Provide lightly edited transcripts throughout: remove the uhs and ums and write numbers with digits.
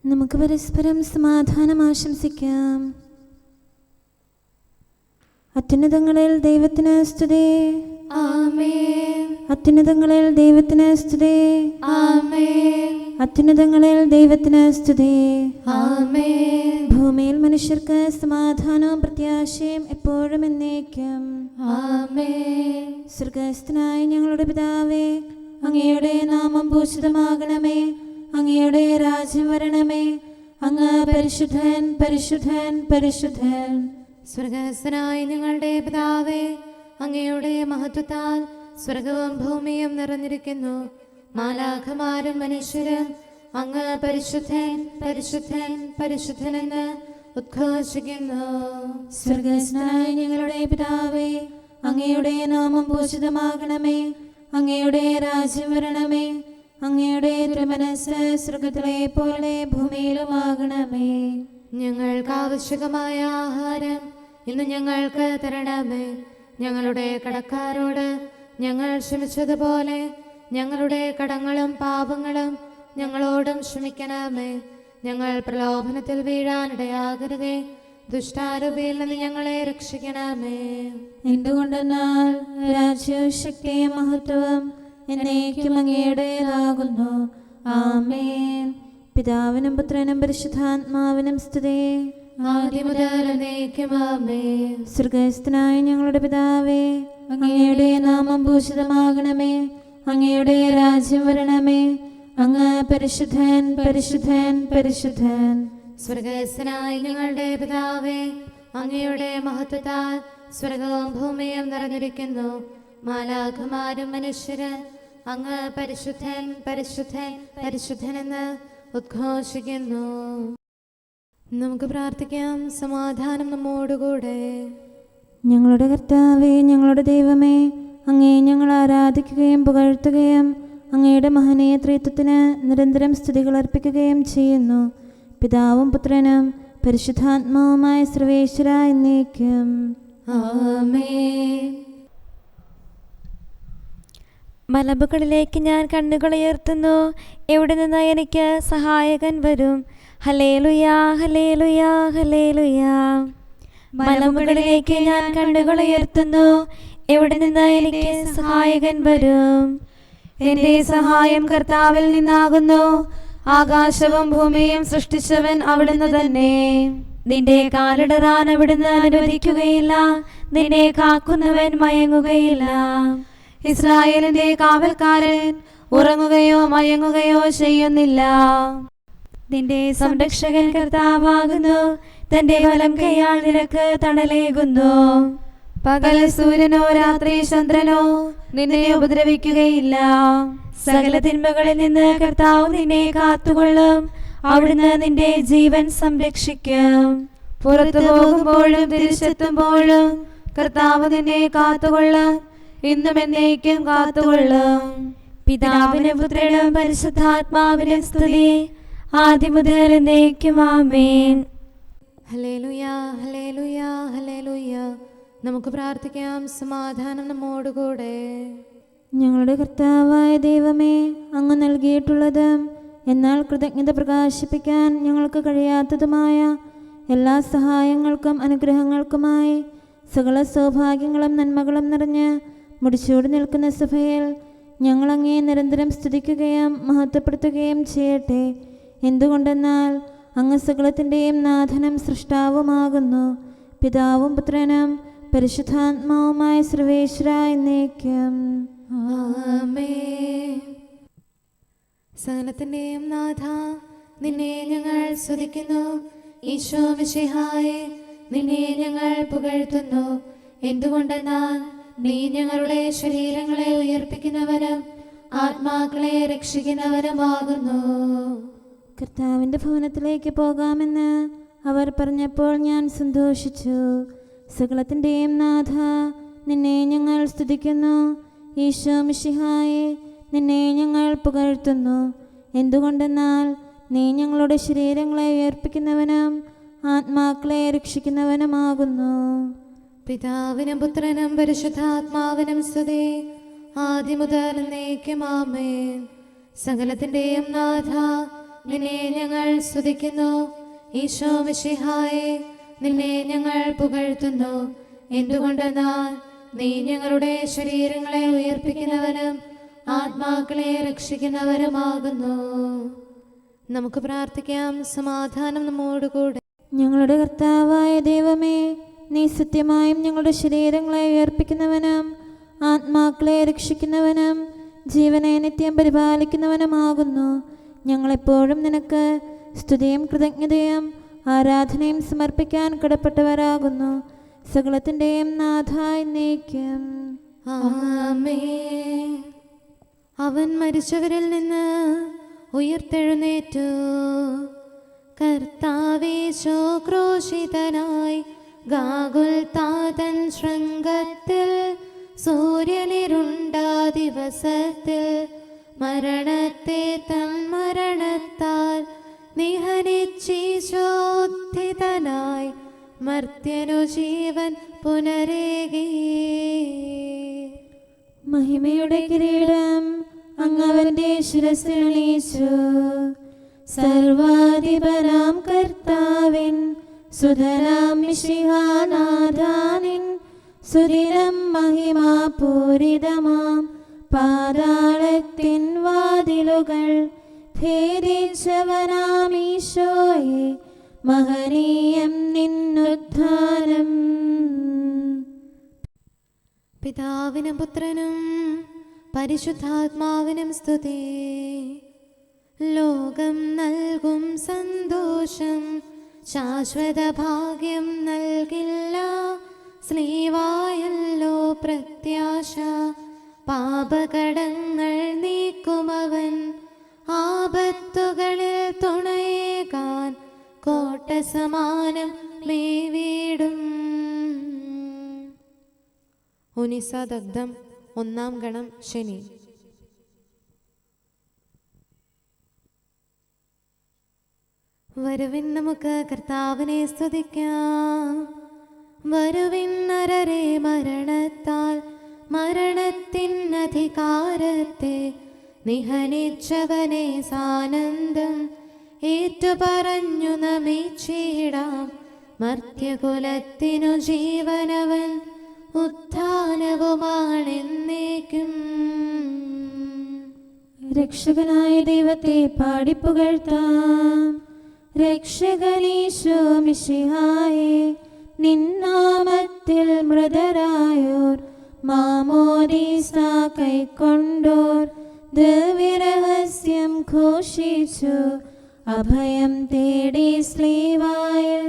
നമുക്ക് പരസ്പരം സമാധാനം ആശംസിക്കാം. അത്യുന്നതങ്ങളിൽ ദൈവത്തിന് സ്തുതി. ആമേൻ. അത്യുന്നതങ്ങളിൽ ദൈവത്തിന് സ്തുതി. ആമേൻ. അത്യുന്നതങ്ങളിൽ ദൈവത്തിന് സ്തുതി. ആമേൻ. ഭൂമിയിൽ മനുഷ്യർക്ക് സമാധാനവും പ്രത്യാശയും എപ്പോഴും എന്നേക്കും. ആമേൻ. സ്വർഗ്ഗസ്ഥനായ ഞങ്ങളുടെ പിതാവേ, അങ്ങയുടെ നാമം പൂജിതമാകണമേ. അങ്ങയുടെ രാജ്യം വരണമേ. അങ്ങ് പരിശുദ്ധൻ, പരിശുദ്ധൻ, പരിശുദ്ധൻ. സ്വർഗ്ഗസ്ഥനായ ഞങ്ങളുടെ പിതാവേ, അങ്ങയുടെ മഹത്വത്താൽ സ്വർഗവും ഭൂമിയും നിറഞ്ഞിരിക്കുന്നു. മാലാഖമാരും മനുഷ്യരും അങ്ങ് പരിശുദ്ധൻ, പരിശുദ്ധൻ, പരിശുദ്ധനെന്ന് ഉദ്ഘോഷിക്കുന്നു. സ്വർഗ്ഗസ്ഥനായ ഞങ്ങളുടെ പിതാവേ, അങ്ങയുടെ നാമം പൂജിതമാകണമേ. അങ്ങയുടെ രാജ്യം വരണമേ. അങ്ങയുടെ തിരുമനസ്സ് സ്വർഗ്ഗത്തിലെ പോലെ ഭൂമിയിലുമാകണമേ. ഞങ്ങൾക്ക് ആവശ്യകമായ ആഹാരം ഇന്ന് ഞങ്ങൾക്ക് തരണമേ. ഞങ്ങളുടെ കടക്കാരോട് ഞങ്ങൾ ക്ഷമിച്ചതുപോലെ ഞങ്ങളുടെ കടങ്ങളും പാപങ്ങളും ഞങ്ങളോടും ക്ഷമിക്കണമേ. ഞങ്ങൾ പ്രലോഭനത്തിൽ വീഴാനിടയാകരുതേ. ദുഷ്ടാരൂപിയിൽ നിന്ന് ഞങ്ങളെ രക്ഷിക്കണമേ. എന്തുകൊണ്ടെന്നാൽ രാജ്യവും ശക്തിയും മഹത്വവും എന്നേക്കും അങ്ങയുടേതാകുന്നു. ആമേൻ. പിതാവിനും പുത്രനും പരിശുദ്ധാത്മാവിനും സ്തുതി. ആദ്യം മുതൽ എന്നേക്കും ആമേൻ. സ്വർഗ്ഗസ്ഥനായ ഞങ്ങളുടെ പിതാവേ, അങ്ങയുടെ നാമം പൂജിതമാകണമേ. അങ്ങയുടെ രാജ്യം വരണമേ. അങ്ങ് പരിശുദ്ധൻ, പരിശുദ്ധൻ, പരിശുദ്ധൻ. സ്വർഗ്ഗസ്ഥനായ ഞങ്ങളുടെ പിതാവേ, അങ്ങയുടെ മഹത്വത്താൽ സ്വർഗവും ഭൂമിയും നിറഞ്ഞിരിക്കുന്നു. മാലാഖമാരും മനുഷ്യരും അങ്ങ് പരിശുദ്ധൻ, പരിശുദ്ധൻ, പരിശുദ്ധനെന്ന് ഉദ്ഘോഷിക്കുന്നു. നമുക്ക് പ്രാർത്ഥിക്കാം. സമാധാനം നമ്മോടുകൂടെ. ഞങ്ങളുടെ കർത്താവേ, ഞങ്ങളുടെ ദൈവമേ, അങ്ങയെ ഞങ്ങൾ ആരാധിക്കുകയും പുകഴ്ത്തുകയും അങ്ങയുടെ മഹനീയ ത്രിത്വത്തിന് നിരന്തരം സ്തുതികൾ അർപ്പിക്കുകയും ചെയ്യുന്നു. പിതാവും പുത്രനും പരിശുദ്ധാത്മാവുമായ സർവേശ്വര എന്നേക്കും. ആമേൻ. മലമുകളിലേക്ക് ഞാൻ കണ്ണുകളുയർത്തുന്നു. എവിടെ നിന്ന് എനിക്ക് സഹായകൻ വരും? ഹല്ലേലൂയാ, ഹല്ലേലൂയാ, ഹല്ലേലൂയാ. മലമുകളിലേക്ക് ഞാൻ കണ്ണുകളുയർത്തുന്നു. എവിടെ നിന്ന് എനിക്ക് സഹായകൻ വരും? എന്റെ സഹായം കർത്താവിൽ നിന്നാകുന്നു. ആകാശവും ഭൂമിയും സൃഷ്ടിച്ചവൻ അവിടുന്ന് തന്നെ. നിന്റെ കാലിടറാൻ അവിടുന്ന് അനുവദിക്കുകയില്ല. നിന്നെ കാക്കുന്നവൻ മയങ്ങുകയില്ല. ഇസ്രായേലിന്റെ കാവൽക്കാരൻ ഉറങ്ങുകയോ മയങ്ങുകയോ ചെയ്യുന്നില്ല. നിന്റെ സംരക്ഷകൻ കർത്താവാകുന്നു. തന്റെ വലം കൈയാൽ നിനക്ക് തണലേകുന്നു. പകൽ സൂര്യനോ രാത്രി ചന്ദ്രനോ നിന്നെ ഉപദ്രവിക്കുകയില്ല. സകല തിന്മകളിൽ നിന്ന് കർത്താവ് നിന്നെ കാത്തുകൊള്ളും. അവിടുന്ന് നിന്റെ ജീവൻ സംരക്ഷിക്കും. പുറത്തു പോകുമ്പോഴും തിരിച്ചെത്തുമ്പോഴും കർത്താവ് നിന്നെ കാത്തുകൊള്ളും. ഇന്നും എന്നേക്കും കാത്തുകൊള്ളും. പിതാവിനും പുത്രനും പരിശുദ്ധാത്മാവിനും സ്തുതി. ആദ്യം മുതൽ എന്നേക്കും ആമേൻ. ഹല്ലേലൂയാ, ഹല്ലേലൂയാ, ഹല്ലേലൂയാ. നമുക്ക് പ്രാർത്ഥിക്കാം. സമാധാനം നമ്മോടുകൂടെ. ഞങ്ങളുടെ കർത്താവായ ദൈവമേ, അങ്ങ് നൽകിയിട്ടുള്ളതും എന്നാൽ കൃതജ്ഞത പ്രകാശിപ്പിക്കാൻ ഞങ്ങൾക്ക് കഴിയാത്തതുമായ എല്ലാ സഹായങ്ങൾക്കും അനുഗ്രഹങ്ങൾക്കുമായി സകല സൗഭാഗ്യങ്ങളും നന്മകളും നിറഞ്ഞ് മുടിച്ചൂടി നിൽക്കുന്ന സഭയിൽ ഞങ്ങൾ അങ്ങേ നിരന്തരം സ്തുതിക്കുകയും മഹത്വപ്പെടുത്തുകയും ചെയ്യട്ടെ. എന്തുകൊണ്ടെന്നാൽ അങ്ങ് സകലത്തിൻ്റെയും നാഥനും സൃഷ്ടാവുമാകുന്നു. പിതാവും പുത്രനും പരിശുദ്ധാത്മാവുമായ സർവേശ്വര എന്നേക്കും. ആമേൻ. സകലത്തിന്റെയും നാഥ, നിന്നെ ഞങ്ങൾ സ്തുതിക്കുന്നു. ഈശോ മിശിഹായേ, നിന്നെ ഞങ്ങൾ പുകഴ്ത്തുന്നു. എന്തുകൊണ്ടെന്നാൽ നീ ഞങ്ങളുടെ ശരീരങ്ങളെ ഉയർപ്പിക്കുന്നവനും ആത്മാക്കളെ രക്ഷിക്കുന്നവനുമാകുന്നു. കർത്താവിൻ്റെ ഭവനത്തിലേക്ക് പോകാമെന്ന് അവർ പറഞ്ഞപ്പോൾ ഞാൻ സന്തോഷിച്ചു. സകലത്തിൻ്റെയും നാഥ, നിന്നെ ഞങ്ങൾ സ്തുതിക്കുന്നു. ഈശോ മിശിഹായേ, നിന്നെ ഞങ്ങൾ പുകഴ്ത്തുന്നു. എന്തുകൊണ്ടെന്നാൽ നീ ഞങ്ങളുടെ ശരീരങ്ങളെ ഉയർപ്പിക്കുന്നവനും ആത്മാക്കളെ രക്ഷിക്കുന്നവനുമാകുന്നു. പിതാവിനും പുത്രനും പരിശുദ്ധാത്മാവിനും സ്തുതി. ആദ്യം മുതൽ എന്നേക്കും ആമേൻ. സകലത്തിന്റെയും നാഥ, നിന്നെ ഞങ്ങൾ സ്തുതിക്കുന്നു. ഈശോ മിശിഹായെ, നിന്നെ ഞങ്ങൾ പുകഴ്ത്തുന്നു. എന്തുകൊണ്ടെന്നാൽ നീ ഞങ്ങളുടെ ശരീരങ്ങളെ ഉയർപ്പിക്കുന്നവനും ആത്മാക്കളെ രക്ഷിക്കുന്നവരുമാകുന്നു. നമുക്ക് പ്രാർത്ഥിക്കാം. സമാധാനം നമ്മോടുകൂടെ. ഞങ്ങളുടെ കർത്താവായ ദൈവമേ, നീ സത്യമായും ഞങ്ങളുടെ ശരീരങ്ങളെ ഉയർപ്പിക്കുന്നവനും ആത്മാക്കളെ രക്ഷിക്കുന്നവനും ജീവനെ നിത്യം പരിപാലിക്കുന്നവനുമാകുന്നു. ഞങ്ങളെപ്പോഴും നിനക്ക് സ്തുതിയും കൃതജ്ഞതയും ആരാധനയും സമർപ്പിക്കാൻ കടപ്പെട്ടവരാകുന്നു. സകലത്തിൻ്റെയും നാഥ എന്നേക്കും. ആമേൻ. അവൻ മരിച്ചവരിൽ നിന്ന് ഉയർത്തെഴുന്നേറ്റു. കർത്താവീശോ ക്രൂശിതനായി ഗാഗുൽത്താതൻ ശൃംഗത്തിൽ സൂര്യനിരുണ്ട ദിവസത്തിൽ മരണത്തെ തൻ മരണത്താൽ നിഹനിച്ചീശോദ്ധിതനായി മർത്യനു ജീവൻ പുനരേകി. മഹിമയുടെ കിരീടം അങ്ങവന്റെ ശിരസിലുണീച്ചു. സർവാധിപനാം കർത്താവിൻ സുതരാം മിശിഹാനാഥാനിൻ സുദിനം മഹിമാപൂരിതമാം പാതാളത്തിൻ വാതിലുകൾ ഭേദിച്ചവനാമീശോയെ, മഹനീയം നിന്നുദ്ധാനം. പിതാവിനും പുത്രനും പരിശുദ്ധാത്മാവിനും സ്തുതി. ലോകം നൽകും സന്തോഷം ശാശ്വത ഭാഗ്യം നൽകില്ല. സ്ലീവായല്ലോ പ്രത്യാശ, പാപകടങ്ങൾ നീക്കുമവൻ. ആപത്തുകളിൽ തുണയേകാൻ കോട്ട സമാനം മേവീടും. ഉനിസദഗ്ധം 1 ഗണം ശനി. വരുവിൻ നമുക്ക് കർത്താവിനെ സ്തുതിക്കാം. വരുവിൻ നരരെ മരണത്താൽ മരണത്തിൻ അധികാരത്തെ നിഹനിച്ചവനെ സാനന്ദം ഏറ്റുപറഞ്ഞു നമിച്ചിടാം. മർത്യകുലത്തിനു ജീവനവൻ ഉത്ഥാനവുമാണെന്നേക്കും. രക്ഷകനായ ദൈവത്തെ പാടിപ്പുകഴ്ത്താം. രക്ഷകനീശോ മിശിഹായെ, നിന്നാമത്തിൽ മൃതരായോർ മാമോദീസ കൈക്കൊണ്ടോർ ദിവ്യരഹസ്യം ഘോഷിച്ചു. അഭയം തേടി സ്ലീവായിൽ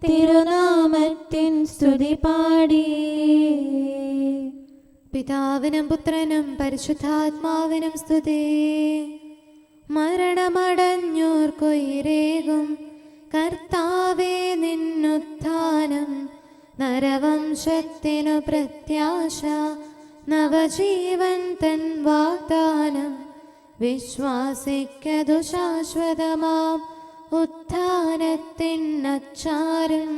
തിരുനാമത്തിൻ സ്തുതി പാടി. പിതാവിനും പുത്രനും പരിശുദ്ധാത്മാവിനും സ്തുതി. മരണമടഞ്ഞോർക്കൊയിരേകും കർത്താവേ നിന്നുത്ഥാനം. നരവംശത്തിനു പ്രത്യാശ, നവജീവൻ തൻ വാഗ്ദാനം. വിശ്വാസിക്കതു ശാശ്വതമാം ഉത്ഥാനത്തിൻ അച്ചാരം.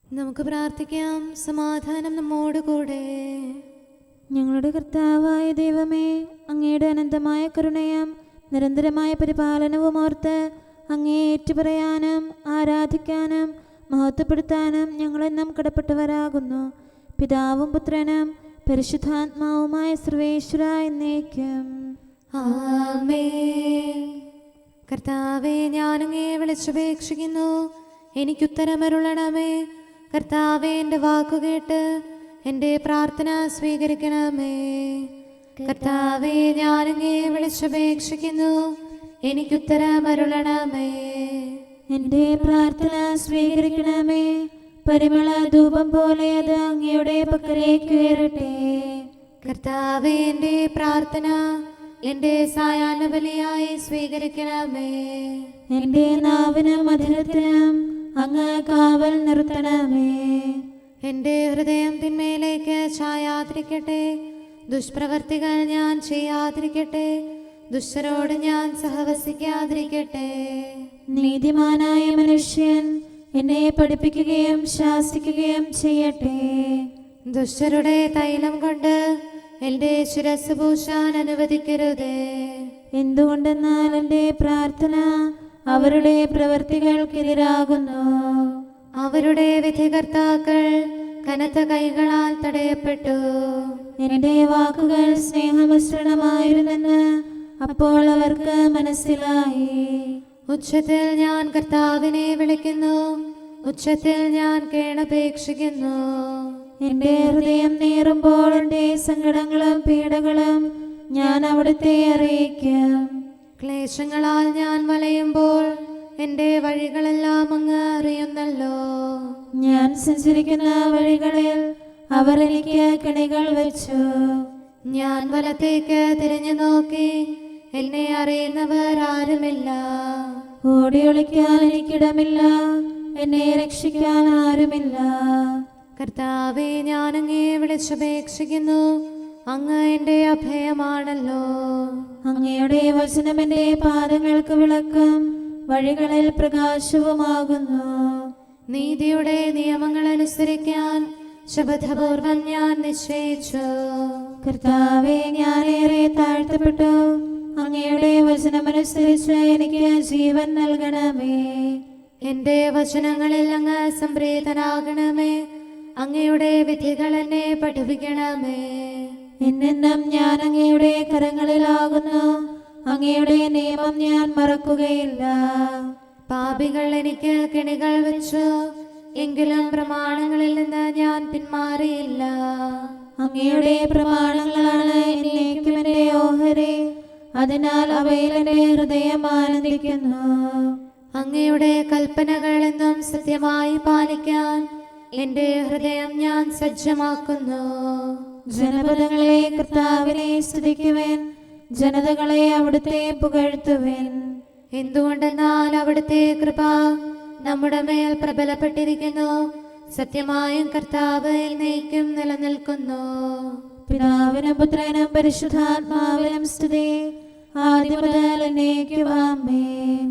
നമുക്ക് പ്രാർത്ഥിക്കാം. സമാധാനം നമ്മോടുകൂടെ. ഞങ്ങളുടെ കർത്താവായ ദൈവമേ, അങ്ങയുടെ അനന്തമായ കരുണയും നിരന്തരമായ പരിപാലനവും ഓർത്ത് അങ്ങേ ഏറ്റുപറയാനും ആരാധിക്കാനും മഹത്വപ്പെടുത്താനും ഞങ്ങളെന്നും കടപ്പെട്ടവരാകുന്നു. പിതാവും പുത്രനും പരിശുദ്ധാത്മാവുമായ സർവേശ്വര എന്നേക്കും. ആമേൻ. കർത്താവേ, ഞാനങ്ങേ വിളിച്ചപേക്ഷിക്കുന്നു, എനിക്കുത്തരമരുളണമേ. കർത്താവേ, എൻ്റെ വാക്കുകേട്ട് എൻ്റെ പ്രാർത്ഥന സ്വീകരിക്കണമേ. കർത്താവേ, ഞാനങ്ങേ വിളിച്ചപേക്ഷിക്കുന്നു, എനിക്കുത്തരമരുളണമേ. എൻ്റെ പ്രാർത്ഥന സ്വീകരിക്കണമേ. പരിമള ധൂപം പോലെ അത് അങ്ങയുടെ പക്കലേക്ക് ഉയരട്ടെ. കർത്താവേ, എൻ്റെ പ്രാർത്ഥന എൻ്റെ സായാഹ്ന ബലിയായി സ്വീകരിക്കണമേ. എൻ്റെ നാവിനും മധുരത്തിനും അങ്ങ് കാവൽ നിർത്തണമേ. എൻ്റെ ഹൃദയം തിന്മയിലേക്ക് ചായാതിരിക്കട്ടെ. ദുഷ്പ്രവർത്തികൾ ഞാൻ ചെയ്യാതിരിക്കട്ടെ. ദുഷ്ടരോട് ഞാൻ സഹവസിക്കാതിരിക്കട്ടെ. നീതിമാനായ മനുഷ്യൻ എന്നെ പഠിപ്പിക്കുകയും ശാസിക്കുകയും ചെയ്യട്ടെ. ദുഷ്ടരുടെ തൈലം കൊണ്ട് എൻ്റെ ശിരസ് പൂശാൻ അനുവദിക്കരുതേ. എന്തുകൊണ്ടെന്നാൽ എൻ്റെ പ്രാർത്ഥന അവരുടെ പ്രവൃത്തികൾക്കെതിരാകുന്നു. അവരുടെ വിധികർത്താക്കൾ കനത്ത കൈകളാൽ തടയപ്പെട്ടു. എൻ്റെ വാക്കുകൾ സ്നേഹമിശ്രണമായിരുന്നെന്ന് അപ്പോൾ അവർക്ക് മനസ്സിലായി. ഉച്ചത്തിൽ ഞാൻ കർത്താവിനെ വിളിക്കുന്നു, ഉച്ചത്തിൽ ഞാൻ കേണപേക്ഷിക്കുന്നു. എൻ്റെ ഹൃദയം നീറുമ്പോൾ എൻ്റെ സങ്കടങ്ങളും പീഡകളും ഞാൻ അവിടുത്തെ അറിയിക്കും. ക്ലേശങ്ങളാൽ ഞാൻ വലയുമ്പോൾ എൻ്റെ വഴികളെല്ലാം അങ്ങ് അറിയുന്നല്ലോ. ഞാൻ സഞ്ചരിക്കുന്ന വഴികളിൽ അവർ എനിക്ക് കെണികൾ വെച്ചു. ഞാൻ വലത്തേക്ക് തിരിഞ്ഞു നോക്കി, എന്നെ അറിയുന്നവർ ആരുമില്ല. ഓടിയൊളിക്കാൻ എനിക്കിടമില്ല, എന്നെ രക്ഷിക്കാൻ ആരുമില്ല. കർത്താവെ, ഞാൻ അങ്ങേ വിളിച്ചപേക്ഷിക്കുന്നു, അങ്ങ് എൻ്റെ അഭയമാണല്ലോ. അങ്ങയുടെ വചനം എൻ്റെ പാദങ്ങൾക്ക് വിളക്കും വഴികളിൽ പ്രകാശവുമാകുന്നു. നീതിയുടെ നിയമങ്ങൾ അനുസരിക്കാൻ ശപഥപൂർവം ഞാൻ നിശ്ചയിച്ചു. കർത്താവെ, ഞാനേറെ താഴ്ത്തപ്പെട്ടു. അങ്ങയുടെ വചനമനുസരിച്ച് എനിക്ക് ജീവൻ നൽകണമേ. എൻ്റെ വചനങ്ങളിൽ അങ്ങ് സംപ്രീതനാകണമേ. അങ്ങയുടെ വിധികൾ എന്നെ പഠിപ്പിക്കണമേ. എന്നെന്നും ഞാൻ അങ്ങയുടെ കരങ്ങളിലാകുന്നു. അങ്ങയുടെ നിയമം ഞാൻ മറക്കുകയില്ല. പാപികൾ എനിക്ക് കെണികൾ വെച്ചു, എങ്കിലും പ്രമാണങ്ങളിൽ നിന്ന് ഞാൻ പിന്മാറിയില്ല. അങ്ങയുടെ പ്രമാണങ്ങളാണ് എന്നേക്കും എൻ്റെ ഓഹരി. അതിനാൽ അവയിൽ എൻ്റെ ഹൃദയം ആനന്ദിക്കുന്നു. അങ്ങയുടെ കൽപ്പനകൾ എന്നും സത്യമായി പാലിക്കാൻ എൻ്റെ ഹൃദയം ഞാൻ സജ്ജമാക്കുന്നു. ജനപദങ്ങളെ കർത്താവിനെ സ്തുതിക്കുവേൻ, ജനതകളെ അവിടുത്തെ പുകഴ്ത്തുവേൻ. എന്തുകൊണ്ടെന്നാൽ അവിടുത്തെ കൃപ നമ്മുടെ മേൽ പ്രബലപ്പെട്ടിരിക്കുന്നു. സത്യമായും കർത്താവ് എന്നേക്കും നിലനിൽക്കുന്നു. പിതാവിനും പുത്രനും പരിശുദ്ധാത്മാവിനും സ്തുതി, ആദ്യം മുതൽ എന്നേക്കും ആമേൻ.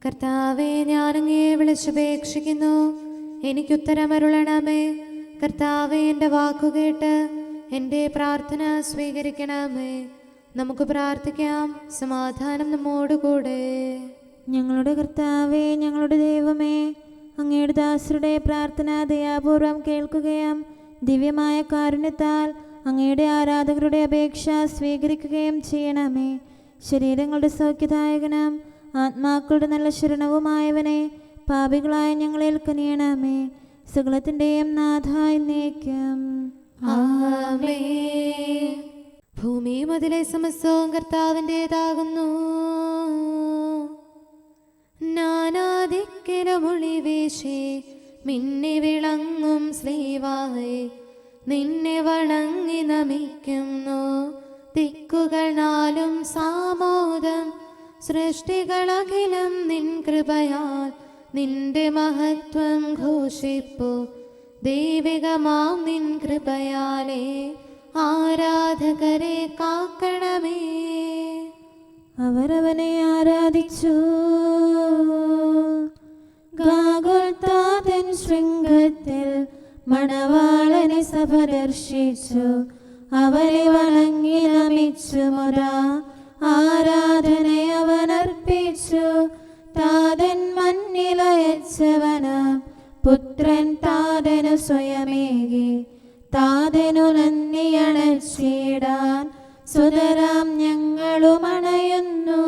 കർത്താവെ, ഞാൻ അങ്ങയെ വിളിച്ചപേക്ഷിക്കുന്നു, എനിക്കുത്തരമരുളണമേ. കർത്താവെ, എൻ്റെ വാക്കുകേട്ട് എൻ്റെ പ്രാർത്ഥന സ്വീകരിക്കണമേ. നമുക്ക് പ്രാർത്ഥിക്കാം. സമാധാനം നമ്മോടുകൂടെ. ഞങ്ങളുടെ കർത്താവേ, ഞങ്ങളുടെ ദൈവമേ, അങ്ങയുടെ ദാസരുടെ പ്രാർത്ഥന ദയാപൂർവം കേൾക്കുകയും ദിവ്യമായ കാരുണ്യത്താൽ അങ്ങയുടെ ആരാധകരുടെ അപേക്ഷ സ്വീകരിക്കുകയും ചെയ്യണമേ. ശരീരങ്ങളുടെ സൗഖ്യദായകനും ആത്മാക്കളുടെ നല്ല ശരണവുമായവനെ, പാപികളായ ഞങ്ങളിൽ കനിയണമേ. സകലത്തിൻ്റെയും നാഥ എന്നേക്കും ആമേൻ. ഭൂമി മുതലേ സമസ്തവും കർത്താവിൻ്റെതാകുന്നു. നാനാദിക്കിലുമൊളി വീശി മിന്നി വിളങ്ങും ശ്രീവായി നിന്നെ വണങ്ങി നമിക്കുന്നു. ദിക്കുകൾ നാലും സാമോദം, സൃഷ്ടികളഖിലം നിൻ കൃപയാൽ നിന്റെ മഹത്വം ഘോഷിപ്പു. ദൈവികമാം നിൻ കൃപയാലേ ആരാധകരെ കാക്കണമേ. അവരവനെ ആരാധിച്ചു. ഗാഗുൽത്താതൻ ശൃംഗത്തിൽ മണവാളനെ സഭ ദർശിച്ചു. അവരെ വണങ്ങി നമിച്ചു. മുതാ ആരാധനയവനർപ്പിച്ചു. താതൻ മണ്ണിലയച്ചവനാം പുത്രൻ താതനു സ്വയമേകി. താതനു നന്ദിയണച്ചിടാൻ സുതരാം ഞങ്ങളുമണയുന്നു.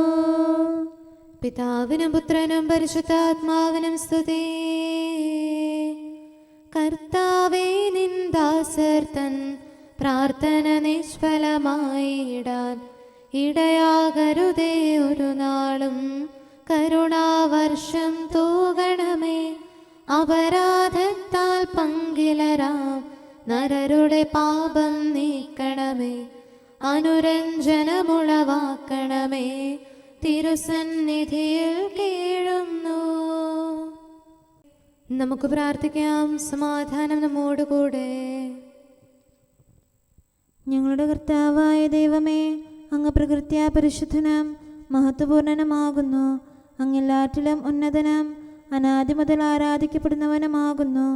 പിതാവിനും പുത്രനും പരിശുദ്ധാത്മാവിനും സ്തുതി. കർത്താവേ, നിൻ ദാസർ തൻ പ്രാർത്ഥന നിഷ്ഫലമായിടാൻ ഇടയാകരുതേ ഒരു നാളും. കരുണാവർഷം തൂകണമേ. അപരാധത്താൽ പങ്കിലരാം നരരുടെ പാപം നീക്കണമേ. അനുരഞ്ജനമുളവാക്കണമേ. തിരുസന്നിധിയിൽ കീഴുന്നു. നമുക്ക് പ്രാർത്ഥിക്കാം. സമാധാനം നമ്മോടുകൂടെ. ഞങ്ങളുടെ കർത്താവായ ദൈവമേ, അങ്ങ് പ്രകൃത്യാ പരിശുദ്ധനും മഹത്വപൂർണനുമാകുന്നു. അങ്ങെല്ലാറ്റിലും ഉന്നതനും അനാദി മുതൽ ആരാധിക്കപ്പെടുന്നവനുമാകുന്നു.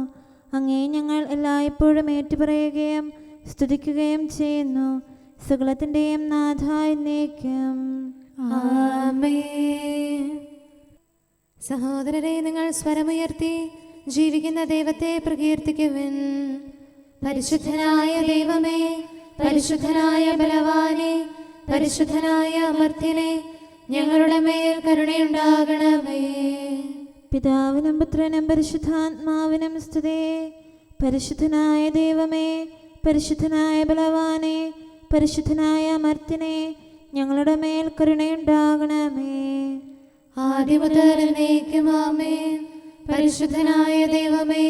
അങ്ങേ ഞങ്ങൾ എല്ലായ്പ്പോഴും ഏറ്റുപറയുകയും സ്തുതിക്കുകയും ചെയ്യുന്നു. സകലത്തിൻ്റെയും നാഥ എന്നേക്കും ആമേൻ. സഹോദരരെ, നിങ്ങൾ സ്വരമുയർത്തി ജീവിക്കുന്ന ദൈവത്തെ പ്രകീർത്തിക്കുവിൻ. പരിശുദ്ധനായ ദൈവമേ, പരിശുദ്ധനായ ബലവാനെ, പരിശുദ്ധനായ അമർത്യനെ, ഞങ്ങളുടെ മേൽ കരുണയുണ്ടാകണമേ. പിതാവിനും പുത്രനും പരിശുദ്ധാത്മാവിനും സ്തുതി. പരിശുദ്ധനായ ദൈവമേ, പരിശുദ്ധനായ ബലവാനെ, പരിശുദ്ധനായ അമർത്യനെ, ഞങ്ങളുടെ മേൽ കരുണയുണ്ടാകണമേ. ആദിമുതൽ എന്നേക്കും ആമേൻ. പരിശുദ്ധനായ ദൈവമേ,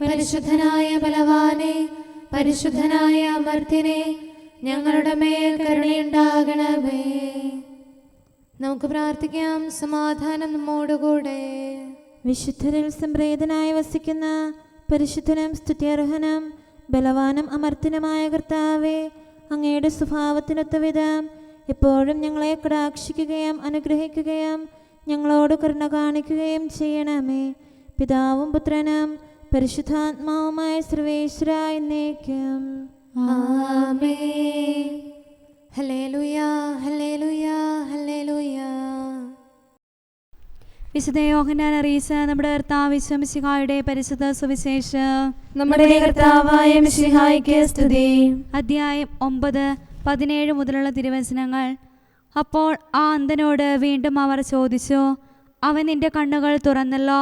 പരിശുദ്ധനായ ബലവാനെ, പരിശുദ്ധനായ അമർത്യനെ, ഞങ്ങളുടെ മേൽ കരുണയുണ്ടാകണമേ. നമുക്ക് പ്രാർത്ഥിക്കാം. സമാധാനം നമ്മോടുകൂടെ. വിശുദ്ധരിൽ സംപ്രീതനായി വസിക്കുന്ന പരിശുദ്ധനും സ്തുത്യർഹനും ബലവാനും അമർത്യനുമായ കർത്താവേ, അങ്ങയുടെ സ്വഭാവത്തിനൊത്ത വിധം എപ്പോഴും ഞങ്ങളെ കടാക്ഷിക്കുകയും അനുഗ്രഹിക്കുകയും ഞങ്ങളോട് കരുണ കാണിക്കുകയും ചെയ്യണമേ. പിതാവും പുത്രനും പരിശുദ്ധാത്മാവുമായ സർവേശ്വര എന്നേക്കും. ആമേൻ. ഹല്ലേലൂയ, ഹല്ലേലൂയ, ഹല്ലേലൂയ. വിശുദ്ധ യോഹന്നാൻ അറിയിച്ച നമ്മുടെ കർത്താവ് മിശിഹായുടെ പരിശുദ്ധ സുവിശേഷം. നമ്മുടെ കർത്താവായ മിശിഹായ്ക്ക് സ്തുതി. അധ്യായം 9:17 മുതലുള്ള തിരുവചനങ്ങൾ. അപ്പോൾ ആ അന്ധനോട് വീണ്ടും അവർ ചോദിച്ചു, അവൻ നിന്റെ കണ്ണുകൾ തുറന്നല്ലോ,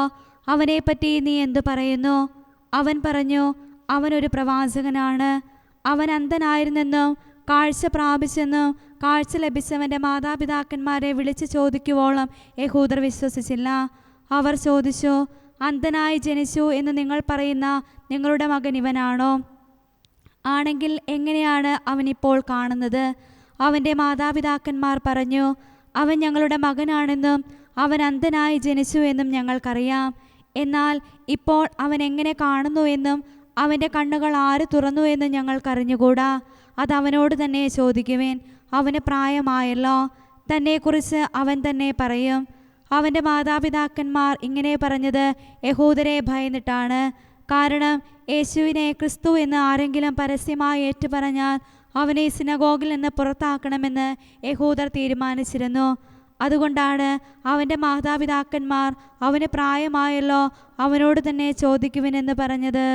അവനെപ്പറ്റി നീ എന്തു പറയുന്നു? അവൻ പറഞ്ഞു, അവനൊരു പ്രവാചകനാണ്. അവൻ അന്ധനായിരുന്നെന്നും കാഴ്ച പ്രാപിച്ചെന്നും കാഴ്ച ലഭിച്ചവൻ്റെ മാതാപിതാക്കന്മാരെ വിളിച്ചു ചോദിക്കുവോളം യഹൂദർ വിശ്വസിച്ചില്ല. അവർ ചോദിച്ചു, അന്ധനായി ജനിച്ചു എന്ന് നിങ്ങൾ പറയുന്ന നിങ്ങളുടെ മകൻ ഇവനാണോ? ആണെങ്കിൽ എങ്ങനെയാണ് അവനിപ്പോൾ കാണുന്നത്? അവൻ്റെ മാതാപിതാക്കന്മാർ പറഞ്ഞു, അവൻ ഞങ്ങളുടെ മകനാണെന്നും അവൻ അന്ധനായി ജനിച്ചു എന്നും ഞങ്ങൾക്കറിയാം. എന്നാൽ ഇപ്പോൾ അവൻ എങ്ങനെ കാണുന്നു എന്നും അവൻ്റെ കണ്ണുകൾ ആര് തുറന്നു എന്നും ഞങ്ങൾക്കറിഞ്ഞുകൂടാ. അത് അവനോട് തന്നെ ചോദിക്കുവേൻ. അവന് പ്രായമായല്ലോ. തന്നെക്കുറിച്ച് അവൻ തന്നെ പറയും. അവൻ്റെ മാതാപിതാക്കന്മാർ ഇങ്ങനെ പറഞ്ഞത് യഹൂദരെ ഭയന്നിട്ടാണ്. കാരണം യേശുവിനെ ക്രിസ്തു എന്ന് ആരെങ്കിലും പരസ്യമായി ഏറ്റുപറഞ്ഞാൽ അവനെ സിനഗോഗിൽ നിന്ന് പുറത്താക്കണമെന്ന് യഹൂദർ തീരുമാനിച്ചിരുന്നു. അതുകൊണ്ടാണ് അവൻ്റെ മാതാപിതാക്കന്മാർ അവന് പ്രായമായല്ലോ, അവനോട് തന്നെ ചോദിക്കുവിനെന്ന് പറഞ്ഞത്.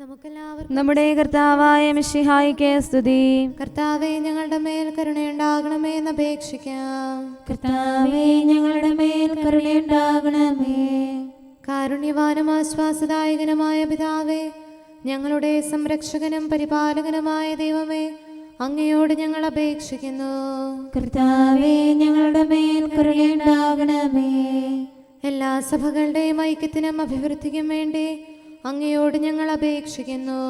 നമുക്കെല്ലാവർക്കും നമ്മുടെ കർത്താവായ മിശിഹായ്ക്ക് സ്തുതി. കർത്താവേ, ഞങ്ങളുടെ മേൽ കരുണയുണ്ടാകണമേ എന്ന് അപേക്ഷിക്കാം. കർത്താവേ, ഞങ്ങളുടെ മേൽ കരുണയുണ്ടാകണമേ. കാരുണ്യവാനും ആശ്വാസദായകനുമായ പിതാവേ, ഞങ്ങളുടെ സംരക്ഷകനും പരിപാലകനുമായ ദൈവമേ, അങ്ങയോട് ഞങ്ങൾ അപേക്ഷിക്കുന്നു. കർത്താവേ, ഞങ്ങളുടെ മേൽ കരുണയുണ്ടാകണമേ. എല്ലാ സഭകളുടെയും ഐക്യത്തിനും അഭിവൃദ്ധിക്കും വേണ്ടി അങ്ങയോട് ഞങ്ങൾ അപേക്ഷിക്കുന്നു.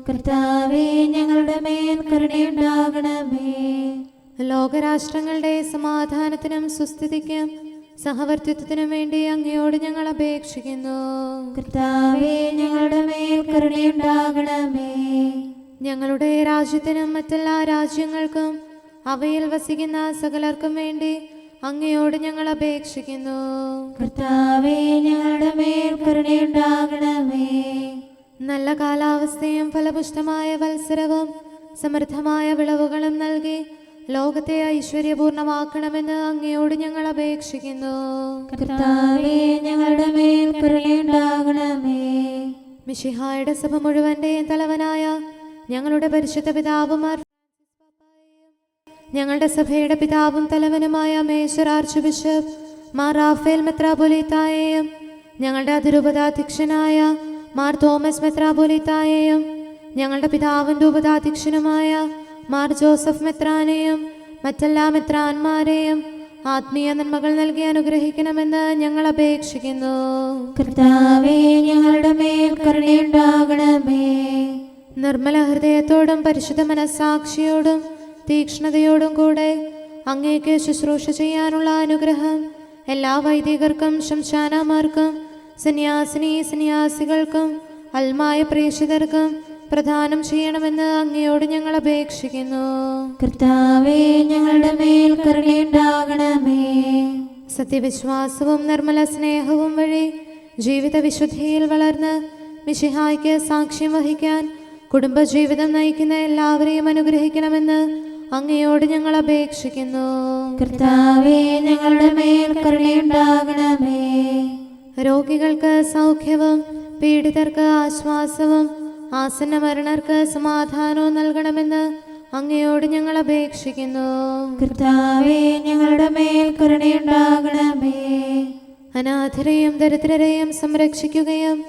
കർത്താവേ, ഞങ്ങളുടെ മേൽ കരുണയുണ്ടാകണമേ. ലോകരാഷ്ട്രങ്ങളുടെ സമാധാനത്തിനും സുസ്ഥിതിക്കും സഹവർത്തിത്വത്തിനും വേണ്ടി അങ്ങയോട് ഞങ്ങൾ അപേക്ഷിക്കുന്നു. കർത്താവേ, ഞങ്ങളുടെ മേൽ കരുണയുണ്ടാകണമേ. ഞങ്ങളുടെ രാജ്യത്തിനും മറ്റെല്ലാ രാജ്യങ്ങൾക്കും അവയിൽ വസിക്കുന്ന സകലർക്കും വേണ്ടി അങ്ങയോട് ഞങ്ങൾ അപേക്ഷിക്കുന്നു. കർത്താവേ, ഞങ്ങളുടെ മേൽ കരുണയുണ്ടാകണമേ. നല്ല കാലാവസ്ഥയും ഫലപുഷ്ടമായ വത്സരവും സമൃദ്ധമായ വിളവുകളും നൽകി ലോകത്തെ ഐശ്വര്യപൂർണമാക്കണമെന്ന് അങ്ങയോട് ഞങ്ങൾ അപേക്ഷിക്കുന്നു. കർത്താവേ, ഞങ്ങളുടെ മേൽ കരുണയുണ്ടാകണമേ. മിശിഹായുടെ സഭ മുഴുവന്റെയും തലവനായ ഞങ്ങളുടെ പരിശുദ്ധ പിതാവുമാർ, ഞങ്ങളുടെ സഭയുടെ പിതാവും തലവനുമായ major archbishop Mar Raphael മെത്രാപൊലീത്തായെയും ഞങ്ങളുടെ അതിരൂപതാധ്യക്ഷനായ മാർ തോമസ് മെത്രാപൊലീത്തായെയും ഞങ്ങളുടെ പിതാവിൻ്റെ ഉപതാധ്യക്ഷനുമായ മാർ ജോസഫ് മെത്രാനെയും മറ്റെല്ലാ മെത്രാന്മാരെയും ആത്മീയ നന്മകൾ നൽകി അനുഗ്രഹിക്കണമെന്ന് ഞങ്ങൾ അപേക്ഷിക്കുന്നു. കർത്താവേ, ഞങ്ങളുടെ മേൽ കരുണയുണ്ടാകണമേ. നിർമ്മല ഹൃദയത്തോടും പരിശുദ്ധ മനസ്സാക്ഷിയോടും തീക്ഷ്ണതയോടും കൂടെ അങ്ങേക്ക് ശുശ്രൂഷ ചെയ്യാനുള്ള അനുഗ്രഹം എല്ലാ വൈദികർക്കും ശംശാനമാർക്കും സന്യാസികൾക്കും അൽമായ പ്രേക്ഷിതർക്കും പ്രദാനം ചെയ്യണമെന്ന് അങ്ങയോട് ഞങ്ങൾ അപേക്ഷിക്കുന്നു. കർത്താവേ, ഞങ്ങളുടെ മേൽ കരുണയുണ്ടാകണമേ. സത്യവിശ്വാസവും നിർമ്മല സ്നേഹവും വഴി ജീവിത വിശുദ്ധിയിൽ വളർന്ന് മിശിഹായ്ക്ക് സാക്ഷ്യം വഹിക്കാൻ കുടുംബജീവിതം നയിക്കുന്ന എല്ലാവരെയും അനുഗ്രഹിക്കണമെന്ന് അങ്ങയോട് ഞങ്ങൾ അപേക്ഷിക്കുന്നു. കർത്താവേ, ഞങ്ങളുടെ മേൽ കരുണയുണ്ടാകണമേ. രോഗികൾക്ക് സൗഖ്യവും പീഡിതർക്ക് ആശ്വാസവും ആസന്ന മരണർക്ക് സമാധാനവും നൽകണമെന്ന് അങ്ങയോട് ഞങ്ങൾ അപേക്ഷിക്കുന്നു. കർത്താവേ, ഞങ്ങളുടെ മേൽ കരുണയുണ്ടാകണമേ. അനാഥരെയും ദരിദ്രരെയും സംരക്ഷിക്കുകയും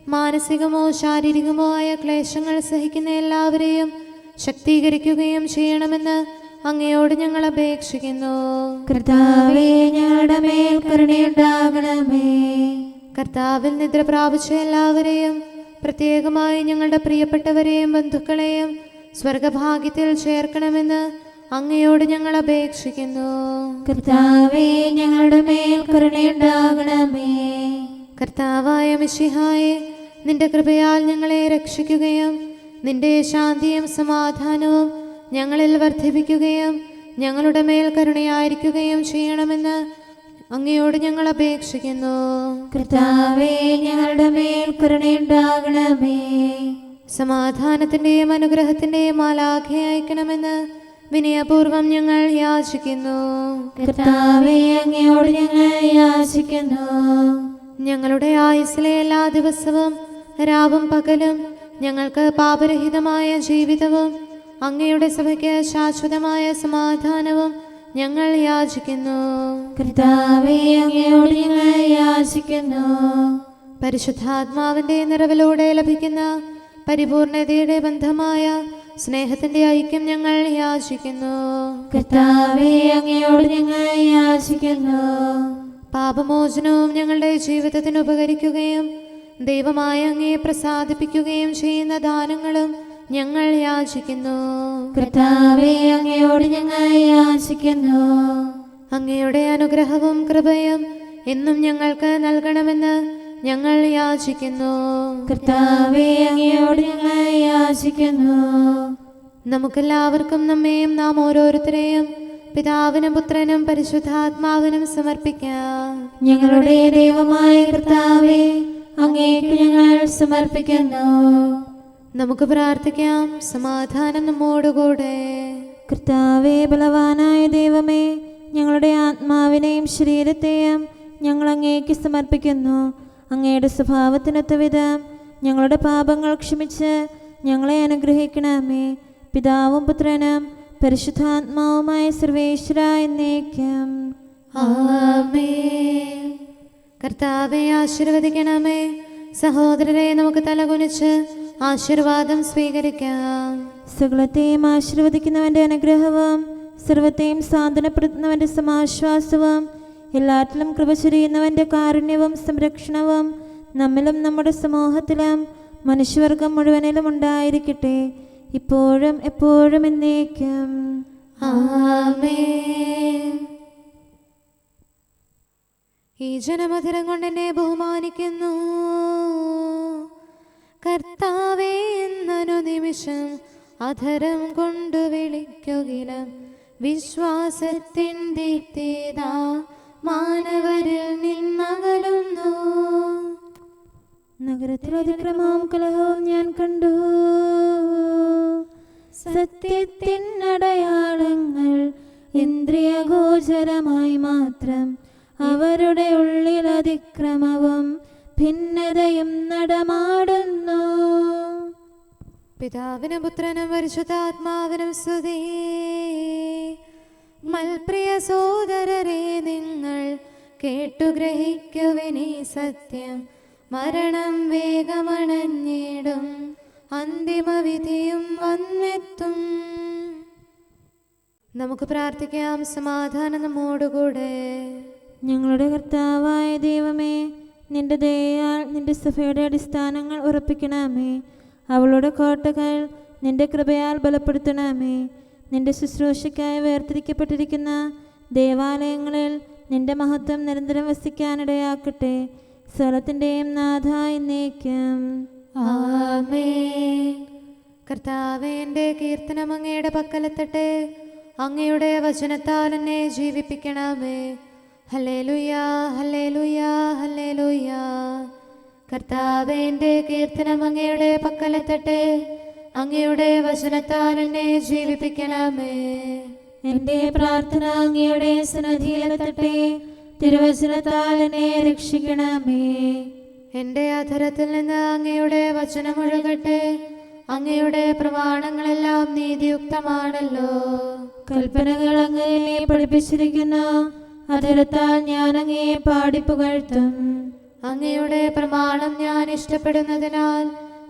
മാനസികമോ ശാരീരികമോ ആയ ക്ലേശങ്ങൾ സഹിക്കുന്ന എല്ലാവരെയും ശക്തീകരിക്കുകയും ചെയ്യണമെന്ന് അങ്ങയോട് ഞങ്ങൾ അപേക്ഷിക്കുന്നു. കർത്താവേ, ഞങ്ങളുടെ മേൽ കരുണയുണ്ടാകണമേ. കർത്താവിൽ നിദ്ര പ്രാപിച്ച എല്ലാവരെയും പ്രത്യേകമായി ഞങ്ങളുടെ പ്രിയപ്പെട്ടവരെയും ബന്ധുക്കളെയും സ്വർഗഭാഗ്യത്തിൽ ചേർക്കണമെന്ന് അങ്ങയോട് ഞങ്ങൾ അപേക്ഷിക്കുന്നു. കർത്താവേ, ഞങ്ങളുടെ മേൽ കരുണയുണ്ടാകണമേ. കർത്താവായ മിശിഹായെ, നിന്റെ കൃപയാൽ ഞങ്ങളെ രക്ഷിക്കുകയും നിന്റെ ശാന്തിയും സമാധാനവും ഞങ്ങളിൽ വർദ്ധിപ്പിക്കുകയും ഞങ്ങളുടെ മേൽ കരുണയായിരിക്കുകയും ചെയ്യണമെന്ന് അങ്ങയോട് ഞങ്ങൾ അപേക്ഷിക്കുന്നു. കർത്താവേ, ഞങ്ങളുടെ മേൽ കരുണയുണ്ടാകണമേ. സമാധാനത്തിന്റെയും അനുഗ്രഹത്തിന്റെയും മാലാഖയെ അയക്കണമെന്ന് വിനയപൂർവം ഞങ്ങൾ യാചിക്കുന്നു. കർത്താവേ, അങ്ങയോട് ഞങ്ങൾ യാചിക്കുന്നു. ഞങ്ങളുടെ ആയുസ്സിലെ എല്ലാ ദിവസവും രാവും പകലും ഞങ്ങൾക്ക് പാപരഹിതമായ ജീവിതവും അങ്ങയുടെ സഭയ്ക്ക് ശാശ്വതമായ സമാധാനവും ഞങ്ങൾ യാചിക്കുന്നു. കർത്താവേ, അങ്ങയോട് ഞങ്ങൾ യാചിക്കുന്നു. പരിശുദ്ധാത്മാവിന്റെ നിറവിലൂടെ ലഭിക്കുന്ന പരിപൂർണതയുടെ ബന്ധമായ സ്നേഹത്തിന്റെ ഐക്യം ഞങ്ങൾ യാചിക്കുന്നു. കർത്താവേ, അങ്ങയോട് ഞങ്ങൾ യാചിക്കുന്നു. പാപമോചനവും ഞങ്ങളുടെ ജീവിതത്തിന് ഉപകരിക്കുകയും ദൈവമായ അങ്ങയെ പ്രസാദിപ്പിക്കുകയും ചെയ്യുന്ന ദാനങ്ങളും ഞങ്ങൾ യാചിക്കുന്നു. കർത്താവേ, അങ്ങയോട് ഞങ്ങൾ യാചിക്കുന്നു. അങ്ങയുടെ അനുഗ്രഹവും കൃപയും എന്നും ഞങ്ങൾക്ക് നൽകണമെന്ന് ഞങ്ങൾ യാചിക്കുന്നു. കർത്താവേ, അങ്ങയോട് ഞങ്ങൾ യാചിക്കുന്നു. നമുക്കെല്ലാവർക്കും നമ്മെയും നാം ഓരോരുത്തരെയും പിതാവിനും പുത്രനും പരിശുദ്ധാത്മാവിനും സമർപ്പിക്കാം. ഞങ്ങളുടെ ദൈവമായ കർത്താവേ, അങ്ങേക്ക് ഞങ്ങൾ സമർപ്പിക്കുന്നു. നമുക്ക് പ്രാർത്ഥിക്കാം. സമാധാനം നമ്മോടുകൂടെ. കർത്താവേ, ബലവാനായ ദൈവമേ, ഞങ്ങളുടെ ആത്മാവിനെയും ശരീരത്തെയും ഞങ്ങൾ അങ്ങേക്ക് സമർപ്പിക്കുന്നു. അങ്ങയുടെ സ്വഭാവത്തിനൊത്ത വിധം ഞങ്ങളുടെ പാപങ്ങൾ ക്ഷമിച്ച് ഞങ്ങളെ അനുഗ്രഹിക്കണമേ. പിതാവും പുത്രനും പരിശുദ്ധാത്മാവുമായ സർവേശ്വര എന്നേക്കും. ആമേൻ. കർത്താവെ ആശീർവദിക്കണമേ. സഹോദരരെ, നമുക്ക് തലകുനിച്ച് ആശീർവാദം സ്വീകരിക്കാം. സകലത്തെയും ആശീർവദിക്കുന്നവന്റെ അനുഗ്രഹവും സർവത്തെയും സാന്ത്വനപ്പെടുത്തുന്നവന്റെ സമാശ്വാസവും എല്ലാറ്റിലും കൃപ ചൊരിയുന്നവന്റെ കാരുണ്യവും സംരക്ഷണവും നമ്മിലും നമ്മുടെ സമൂഹത്തിലും മനുഷ്യവർഗം മുഴുവനിലും ഉണ്ടായിരിക്കട്ടെ, ഇപ്പോഴും എപ്പോഴും എന്നേക്കും. ആമേൻ. ഈ ജനമധുരം കൊണ്ട് എന്നെ ബഹുമാനിക്കുന്നു. കർത്താവേ എന്നൊരു നിമിഷം അധരം കൊണ്ട് വിളിക്കുകിലും വിശ്വാസത്തിൻ ദീപ്തിതാ മാനവരിൽ നിന്നകലുന്നു. നഗരത്തിൽ അതിക്രമവും കലഹവും ഞാൻ കണ്ടു. സത്യത്തിൻ അടയാളങ്ങൾ ഇന്ദ്രിയഗോചരമായി മാത്രം അവരുടെ ഉള്ളിൽ അതിക്രമവും ഭിന്നതയും നടമാടുന്നു. പിതാവിനും പുത്രനും പരിശുദ്ധാത്മാവിനും സ്തുതി. മൽപ്രിയ സോദരരെ, നിങ്ങൾ കേട്ടുഗ്രഹിക്കുവിനീ സത്യം. മരണം വേഗമണഞ്ഞിടും, അന്തിമവിധിയും വന്നെത്തും. നമുക്ക് പ്രാർത്ഥിക്കാം. സമാധാനം നമ്മോടുകൂടെ. ഞങ്ങളുടെ കർത്താവായ ദൈവമേ, നിന്റെ ദയയാൽ നിന്റെ സഭയുടെ അടിസ്ഥാനങ്ങൾ ഉറപ്പിക്കണമേ. അവളുടെ കോട്ടകൾ നിന്റെ കൃപയാൽ ബലപ്പെടുത്തണമേ. നിന്റെ ശുശ്രൂഷയ്ക്കായി വേർതിരിക്കപ്പെട്ടിരിക്കുന്ന ദേവാലയങ്ങളിൽ നിന്റെ മഹത്വം നിരന്തരം വസിക്കാനിടയാക്കട്ടെ. സ്വലത്തിൻ്റെയും നാഥ എന്നേക്കും. ആമേൻ. കർത്താവേ, എൻ്റെ കീർത്തനം അങ്ങയുടെ പക്കലെത്തട്ടെ. അങ്ങയുടെ വചനത്താൽ എന്നെ ജീവിപ്പിക്കണമേ. ഹല്ലേലൂയാ, ഹല്ലേലൂയാ, ഹല്ലേലൂയാ. കർത്താവേ, എൻ്റെ കീർത്തനം അങ്ങയുടെ പക്കലെത്തട്ടെ. അങ്ങയുടെ വചനത്താൽ എന്നെ ജീവിപ്പിക്കണമേ. എന്റെ പ്രാർത്ഥന അങ്ങയുടെ സന്നിധിയിലെത്തട്ടെ. തിരുവചനത്താൽ എന്നെ രക്ഷിക്കണമേ. എന്റെ അധരത്തിൽ നിന്ന് അങ്ങയുടെ വചനമൊഴുകട്ടെ. അങ്ങയുടെ പ്രമാണങ്ങളെല്ലാം നീതിയുക്തമാണല്ലോ. കൽപ്പനകൾ അങ്ങനെ പഠിപ്പിച്ചിരിക്കുന്നു. അധരത്താൽ ഞാൻ അങ്ങയെ പാടിപ്പുകഴ്ത്തും. അങ്ങയുടെ പ്രമാണം ഞാൻ ഇഷ്ടപ്പെടുന്നതിനാൽ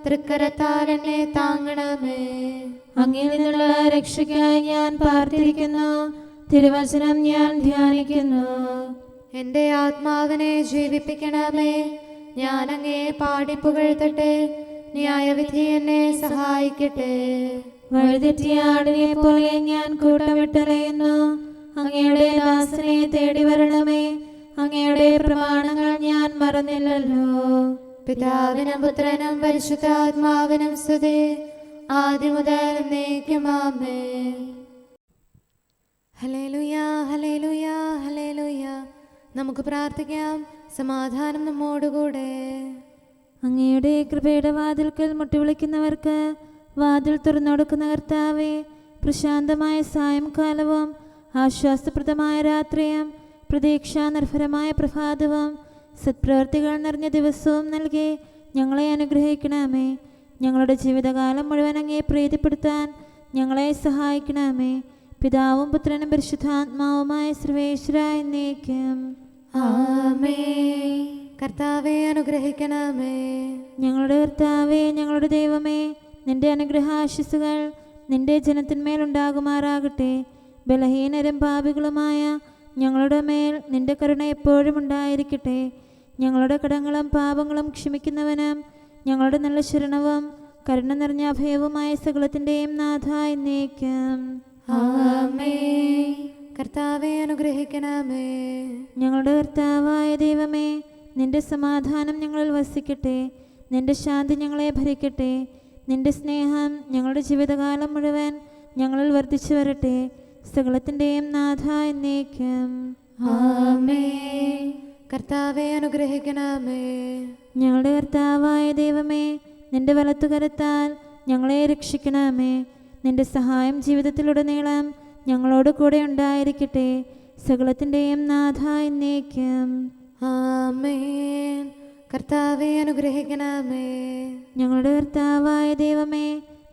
തൃക്കരത്താൽ എന്നെ താങ്ങണമേ. അങ്ങിൽ നിന്നുള്ള രക്ഷയ്ക്കായി ഞാൻ പാർത്തിരിക്കുന്നു. തിരുവചനം ഞാൻ ധ്യാനിക്കുന്നു. എന്റെ ആത്മാവിനെ ജീവിപ്പിക്കണമേ. ഞാൻ അങ്ങയെ പാടിപ്പുകഴ്ത്തട്ടെ. ന്യായവിധി എന്നെ സഹായിക്കട്ടെ. വഴിതെറ്റിയ ആടിനെ പോലെ ഞാൻ കൂട്ടമിട്ടറിയുന്നു. അങ്ങയുടെ ദാസനെ തേടി വരണമേ. അങ്ങയുടെ പ്രമാണങ്ങൾ ഞാൻ മറന്നില്ലല്ലോ. പിതാവിനും പുത്രനും പരിശുദ്ധാത്മാവിനും സ്തുതി. ആദ്യം മുതൽ എന്നേക്കും ആമേൻ. ഹല്ലേലൂയ, ഹല്ലേലൂയ, ഹല്ലേലൂയ. നമുക്ക് പ്രാർത്ഥിക്കാം. സമാധാനം നമ്മോടുകൂടെ. അങ്ങയുടെ കൃപയുടെ വാതിൽക്കൽ മുട്ടിവിളിക്കുന്നവർക്ക് വാതിൽ തുറന്നുകൊടുക്കുന്ന കർത്താവേ, പ്രശാന്തമായ സായംകാലവും ആശ്വാസപ്രദമായ രാത്രിയും പ്രതീക്ഷാനിർഭരമായ പ്രഭാതവും സത്പ്രവർത്തികൾ നിറഞ്ഞ ദിവസവും നൽകി ഞങ്ങളെ അനുഗ്രഹിക്കണമേ. ഞങ്ങളുടെ ജീവിതകാലം മുഴുവൻ അങ്ങേ പ്രീതിപ്പെടുത്താൻ ഞങ്ങളെ സഹായിക്കണമേ. പിതാവും പുത്രനും പരിശുദ്ധാത്മാവുമായ സർവേശ്വരായ എന്നേക്കും ആമേൻ. കർത്താവെ അനുഗ്രഹിക്കണമേ. ഞങ്ങളുടെ കർത്താവേ, ഞങ്ങളുടെ ദൈവമേ, നിന്റെ അനുഗ്രഹാശിസുകൾ നിന്റെ ജനത്തിന്മേലുണ്ടാകുമാറാകട്ടെ. ബലഹീനരും പാപികളുമായ ഞങ്ങളുടെ മേൽ നിന്റെ കരുണ എപ്പോഴും ഉണ്ടായിരിക്കട്ടെ. ഞങ്ങളുടെ കടങ്ങളും പാപങ്ങളും ക്ഷമിക്കുന്നവനും ഞങ്ങളുടെ നല്ല ശരണവും കരുണ നിറഞ്ഞ അഭയവുമായ സകലത്തിൻ്റെയും നാഥ എന്നേക്കും ആമേൻ. കർത്താവെ അനുഗ്രഹിക്കണമേ. ഞങ്ങളുടെ കർത്താവായ ദൈവമേ, നിന്റെ സമാധാനം ഞങ്ങളിൽ വസിക്കട്ടെ. നിന്റെ ശാന്തി ഞങ്ങളെ ഭരിക്കട്ടെ. നിന്റെ സ്നേഹം ഞങ്ങളുടെ ജീവിതകാലം മുഴുവൻ ഞങ്ങളിൽ വർദ്ധിച്ചു വരട്ടെ. സകലത്തിൻ്റെയും നാഥ എന്നേക്കും ആമേൻ. കർത്താവെ അനുഗ്രഹിക്കണമേ. ഞങ്ങളുടെ കർത്താവായ ദൈവമേ, നിന്റെ വലത്തുകരത്താൽ ഞങ്ങളെ രക്ഷിക്കണമേ. നിന്റെ സഹായം ജീവിതത്തിലുടനീളം ഞങ്ങളോട് കൂടെ ഉണ്ടായിരിക്കട്ടെ. സകലത്തിൻ്റെയും നാഥ എന്നേക്കും ആമേൻ. കർത്താവെ അനുഗ്രഹിക്കണമേ. ഞങ്ങളുടെ കർത്താവായ ദൈവമേ,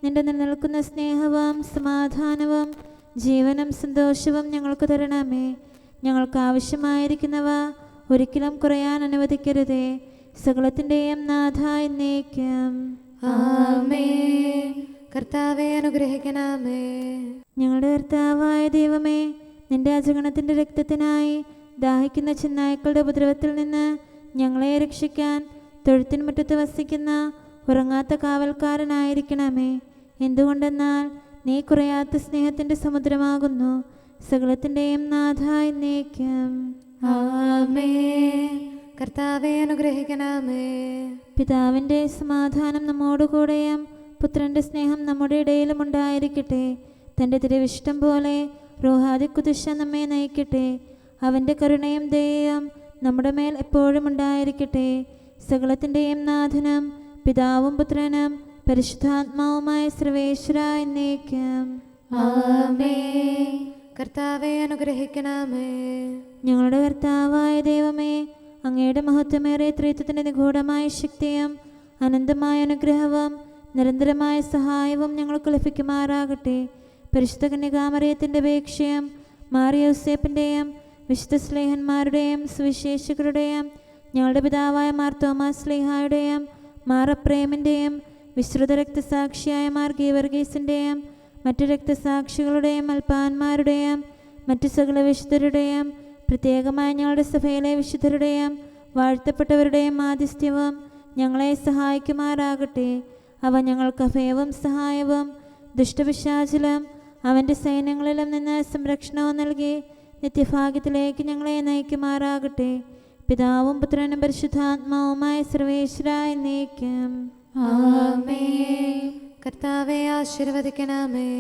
നിന്റെ നിലനിൽക്കുന്ന സ്നേഹവും സമാധാനവും ജീവനും സന്തോഷവും ഞങ്ങൾക്ക് തരണമേ. ഞങ്ങൾക്ക് ആവശ്യമായിരിക്കുന്നവ ഒരിക്കലും കുറയാൻ അനുവദിക്കരുതേ. സകലത്തിൻ്റെയും നാഥ എന്നേക്കും ആമേൻ. കർത്താവെ അനുഗ്രഹിക്കണമേ. ഞങ്ങളുടെ കർത്താവായ ദൈവമേ, നിന്റെ അജഗണത്തിൻ്റെ രക്തത്തിനായി ദാഹിക്കുന്ന ചെന്നായ്ക്കളുടെ ഉപദ്രവത്തിൽ നിന്ന് ഞങ്ങളെ രക്ഷിക്കാൻ തൊഴുത്തിൻ മുറ്റത്ത് വസിക്കുന്ന ഉറങ്ങാത്ത കാവൽക്കാരനായിരിക്കണമേ. എന്തുകൊണ്ടെന്നാൽ നീ കുറയാത്ത സ്നേഹത്തിൻ്റെ സമുദ്രമാകുന്നു. സകലത്തിൻ്റെയും നാഥ എന്നേക്കും ആമേൻ. കർത്താവെ അനുഗ്രഹിക്കണമേ. പിതാവിൻ്റെ സമാധാനം നമ്മോടുകൂടെയും പുത്രൻ്റെ സ്നേഹം നമ്മുടെ ഇടയിലും ഉണ്ടായിരിക്കട്ടെ. തൻ്റെ തിരുവിഷ്ടം പോലെ റോഹാദിക്കുദിശ നമ്മെ നയിക്കട്ടെ. അവൻ്റെ കരുണയും ദയയും നമ്മുടെ മേൽ എപ്പോഴും ഉണ്ടായിരിക്കട്ടെ. സകലത്തിൻ്റെയും നാഥനും പിതാവും പുത്രനും പരിശുദ്ധാത്മാവുമായ സർവേശ്വര എന്നേക്കും ആമേൻ. കർത്താവെ അനുഗ്രഹിക്കണമേ. ഞങ്ങളുടെ കർത്താവായ ദൈവമേ, അങ്ങയുടെ മഹത്വമേറിയ ത്രിത്വത്തിൻ്റെ നിഗൂഢമായ ശക്തിയും അനന്തമായ അനുഗ്രഹവും നിരന്തരമായ സഹായവും ഞങ്ങൾക്ക് ലഭിക്കുമാറാകട്ടെ. പരിശുദ്ധ കന്യകാമറിയത്തിൻ്റെ അപേക്ഷയും മാറിയോസേപ്പിൻ്റെയും വിശുദ്ധ സ്ലേഹന്മാരുടെയും സുവിശേഷകരുടെയും ഞങ്ങളുടെ പിതാവായ മാർ തോമാസ് സ്ലീഹായുടെയും മാർ അപ്രേമിൻ്റെയും വിശ്രുത രക്തസാക്ഷിയായ മാർ ഗീവർഗീസിൻ്റെയും മറ്റു രക്തസാക്ഷികളുടെയും അൽപ്പാന്മാരുടെയും മറ്റു സകല വിശുദ്ധരുടെയും പ്രത്യേകമായ ഞങ്ങളുടെ സഭയിലെ വിശുദ്ധരുടെയും വാഴ്ത്തപ്പെട്ടവരുടെയും മാധ്യസ്ഥ്യവും ഞങ്ങളെ സഹായിക്കുമാറാകട്ടെ. അവ ഞങ്ങൾക്ക് അഭയവും സഹായവും ദുഷ്ടപിശാചിലും അവൻ്റെ സൈന്യങ്ങളിലും നിന്ന് സംരക്ഷണവും നൽകി നിത്യഭാഗ്യത്തിലേക്ക് ഞങ്ങളെ നയിക്കുമാറാകട്ടെ. പിതാവും പുത്രനും പരിശുദ്ധാത്മാവുമായ സർവേശ്വര എന്നേക്കും ആമേൻ. കർത്താവെ ആശീർവദിക്കണമേ.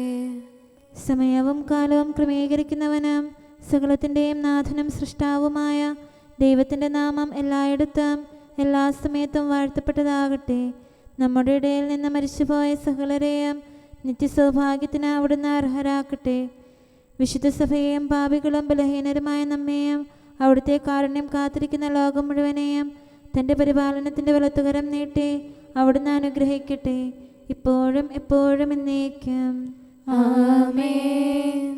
സമയവും കാലവും ക്രമീകരിക്കുന്നവനും സകലത്തിൻ്റെയും നാഥനും സൃഷ്ടാവുമായ ദൈവത്തിൻ്റെ നാമം എല്ലായിടത്തും എല്ലാ സമയത്തും വാഴ്ത്തപ്പെട്ടതാകട്ടെ. നമ്മുടെ ഇടയിൽ നിന്ന് മരിച്ചുപോയ സകലരെയും നിത്യസൗഭാഗ്യത്തിന് അവിടുന്ന് അർഹരാക്കട്ടെ. വിശുദ്ധ സഭയെയും പാപികളും ബലഹീനരുമായ നമ്മെയും അവിടുത്തെ കാരുണ്യം കാത്തിരിക്കുന്ന ലോകം മുഴുവനെയും തൻ്റെ പരിപാലനത്തിൻ്റെ വലത്തുകരം നീട്ടി അവിടുന്ന് അനുഗ്രഹിക്കട്ടെ, ഇപ്പോഴും എപ്പോഴും എന്നേക്കും. ആമേൻ.